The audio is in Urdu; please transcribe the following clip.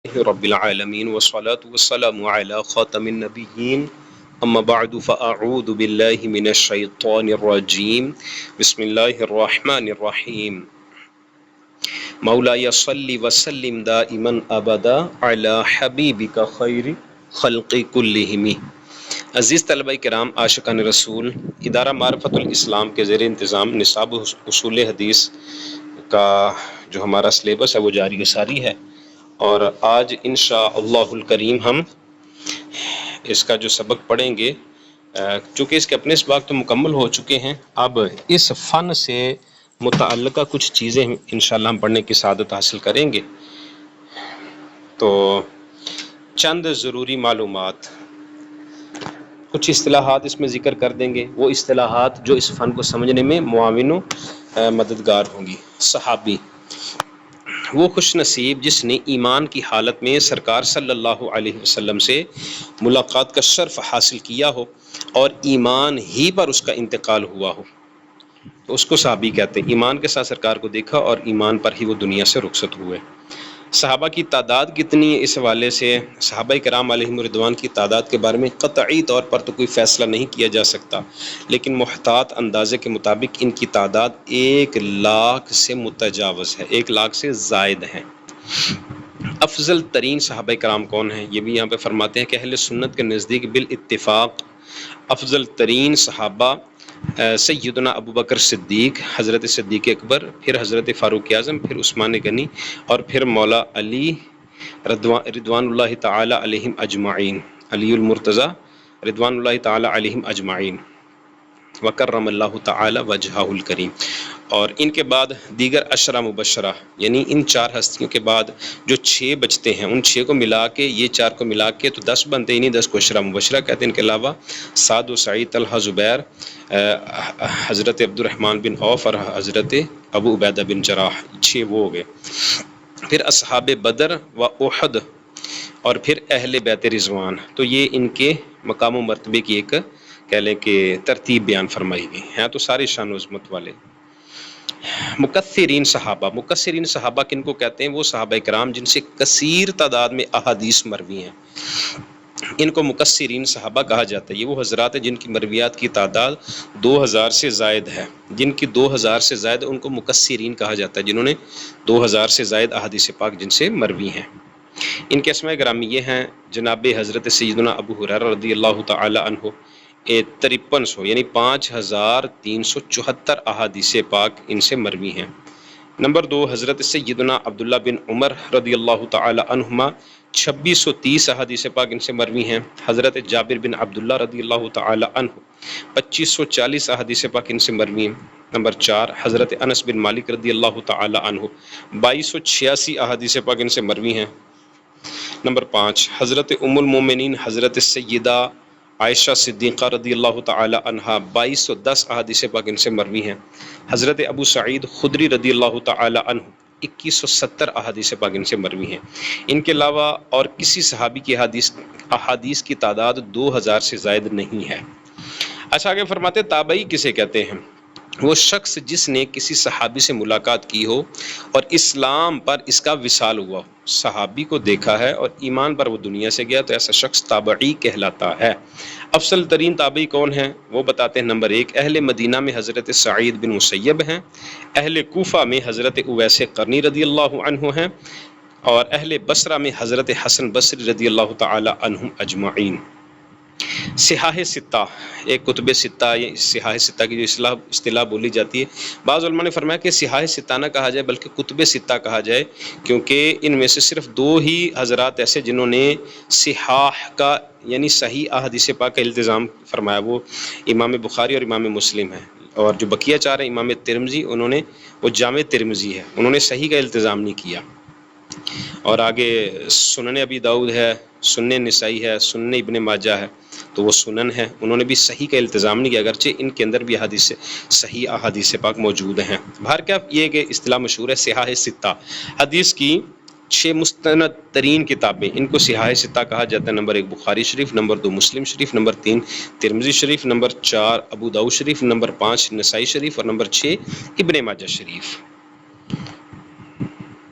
رب العالمین والصلاة والسلام علی خاتم النبیین اما بعد فاعوذ باللہ من الشیطان الرجیم بسم اللہ الرحمن الرحیم مولاي صل وسلم دائما ابدا علی حبیبک خیر خلق کلہم۔ عزیز طلبہ کرام، عاشقان رسول، ادارہ معرفت الاسلام کے زیر انتظام نصاب اصول حدیث کا جو ہمارا سلیبس ہے وہ جاری و ساری ہے، اور آج انشاءاللہ الکریم ہم اس کا جو سبق پڑھیں گے، چونکہ اس کے اپنے اسباق تو مکمل ہو چکے ہیں، اب اس فن سے متعلقہ کچھ چیزیں انشاءاللہ ہم پڑھنے کی سعادت حاصل کریں گے۔ تو چند ضروری معلومات، کچھ اصطلاحات اس میں ذکر کر دیں گے، وہ اصطلاحات جو اس فن کو سمجھنے میں معاون و مددگار ہوں گی۔ صحابی، وہ خوش نصیب جس نے ایمان کی حالت میں سرکار صلی اللہ علیہ وسلم سے ملاقات کا شرف حاصل کیا ہو اور ایمان ہی پر اس کا انتقال ہوا ہو، تو اس کو صحابی کہتے ہیں۔ ایمان کے ساتھ سرکار کو دیکھا اور ایمان پر ہی وہ دنیا سے رخصت ہوئے۔ صحابہ کی تعداد کتنی ہے، اس حوالے سے صحابہ کرام علیہم رضوان کی تعداد کے بارے میں قطعی طور پر تو کوئی فیصلہ نہیں کیا جا سکتا، لیکن محتاط اندازے کے مطابق ان کی تعداد 1,00,000 سے متجاوز ہے، 1,00,000 سے زائد ہیں۔ افضل ترین صحابہ کرام کون ہیں، یہ بھی یہاں پہ فرماتے ہیں کہ اہل سنت کے نزدیک بالاتفاق افضل ترین صحابہ سیدنا ابو بکر صدیق، حضرت صدیق اکبر، پھر حضرت فاروق اعظم، پھر عثمان غنی، اور پھر مولا علی رضوان اللہ تعالی علیہم اجمعین، علی المرتضی رضوان اللہ تعالی علیہم اجمعین، وکرم اللہ تعالی وجہہ الکریم۔ اور ان کے بعد دیگر عشرہ مبشرہ، یعنی ان 4 ہستیوں کے بعد جو 6 بچتے ہیں، ان 6 کو ملا کے، یہ 4 کو ملا کے تو 10 بنتے، انہیں 10 کو عشرہ مبشرہ کہتے ہیں۔ ان کے علاوہ سعد و سعید، طلحہ، زبیر، حضرت عبد الرحمن بن عوف اور حضرت ابو عبیدہ بن جراح، 6 وہ ہو گئے۔ پھر اصحاب بدر و احد، اور پھر اہل بیت رضوان۔ تو یہ ان کے مقام و مرتبے کی ایک کہہ لیں کہ ترتیب بیان فرمائی گئی ہیں، تو سارے شان و عظمت والے۔ مکثرین صحابہ، مکثرین صحابہ کن کو کہتے ہیں؟ وہ صحابہ کرام جن سے کثیر تعداد میں احادیث مروی ہیں، ان کو مکثرین صحابہ کہا جاتا ہے۔ یہ وہ حضرات ہیں جن کی مرویات کی تعداد 2,000 سے زائد ہے، جن کی 2,000 سے زائد ان کو مکثرین کہا جاتا ہے، جنہوں نے 2,000 سے زائد احادیث پاک جن سے مروی ہیں۔ ان کے اسماء گرامی یہ ہیں: جناب حضرت سیدنا ابو ہریرہ رضی اللہ تعالی عنہ 5300 یعنی 5,374 احادیث پاک ان سے مروی ہیں۔ نمبر 2، حضرت سیدنا عبداللہ بن عمر رضی اللہ تعالی عنہما 2,630 احادیث پاک ان سے مروی ہیں۔ حضرت جابر بن عبداللہ رضی اللہ تعالی عنہ 2,540 احادیث پاک ان سے مروی ہیں۔ نمبر 4، حضرت انس بن مالک رضی اللہ تعالی عنہ 2,286 احادیث پاک ان سے مروی ہیں۔ نمبر 5، حضرت ام المومنین حضرت سیدہ عائشہ صدیقہ رضی اللہ تعالی عنہا 2,210 احادیث پاک ان سے مروی ہیں۔ حضرت ابو سعید خدری رضی اللہ تعالی عنہ 2,170 احادیث پاک ان سے مروی ہیں۔ ان کے علاوہ اور کسی صحابی کی احادیث کی تعداد 2,000 سے زائد نہیں ہے۔ اچھا، آگے فرماتے تابعی کسے کہتے ہیں؟ وہ شخص جس نے کسی صحابی سے ملاقات کی ہو اور اسلام پر اس کا وصال ہوا ہو، صحابی کو دیکھا ہے اور ایمان پر وہ دنیا سے گیا، تو ایسا شخص تابعی کہلاتا ہے۔ افضل ترین تابعی کون ہیں؟ وہ بتاتے ہیں: نمبر 1، اہل مدینہ میں حضرت سعید بن مسیب ہیں، اہل کوفہ میں حضرت اویس قرنی رضی اللہ عنہ ہیں، اور اہل بصرہ میں حضرت حسن بصری رضی اللہ تعالی عنہم اجمعین۔ صحاح ستہ، ایک کتب ستہ، یہ صحاح ستہ کی جو اصطلاح بولی جاتی ہے، بعض علماء نے فرمایا کہ صحاح ستہ نہ کہا جائے بلکہ کتب ستہ کہا جائے، کیونکہ ان میں سے صرف 2 ہی حضرات ایسے جنہوں نے صحاح کا یعنی صحیح احادیث پاک کا التزام فرمایا، وہ امام بخاری اور امام مسلم ہیں، اور جو بقیہ 4 ہیں، امام ترمذی، انہوں نے وہ جامع ترمذی ہے، انہوں نے صحیح کا التزام نہیں کیا۔ اور آگے سنن ابی داؤد ہے، سنن نسائی ہے، سنن ابن ماجہ ہے، تو وہ سنن ہے، انہوں نے بھی صحیح کا التزام نہیں کیا، اگرچہ ان کے اندر بھی صحیح احادیث پاک موجود ہیں۔ بہر کیا یہ کہ اصطلاح مشہور ہے صحاح ستہ، حدیث کی 6 مستند ترین کتابیں، ان کو صحاح ستہ کہا جاتا ہے۔ نمبر 1 بخاری شریف، نمبر 2 مسلم شریف، نمبر 3 ترمذی شریف، نمبر 4 ابو داؤد شریف، نمبر 5 نسائی شریف، اور نمبر 6 ابن ماجہ شریف۔